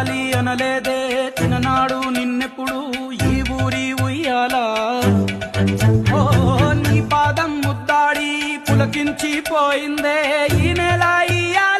కావాలి అనలేదే చిన్ననాడు నిన్నెప్పుడు ఈ ఊరి ఉయ్యాలా ఓ నీ పాదం ముద్దాడి పులకించిపోయిందే ఈ నెల ఇయ్యాల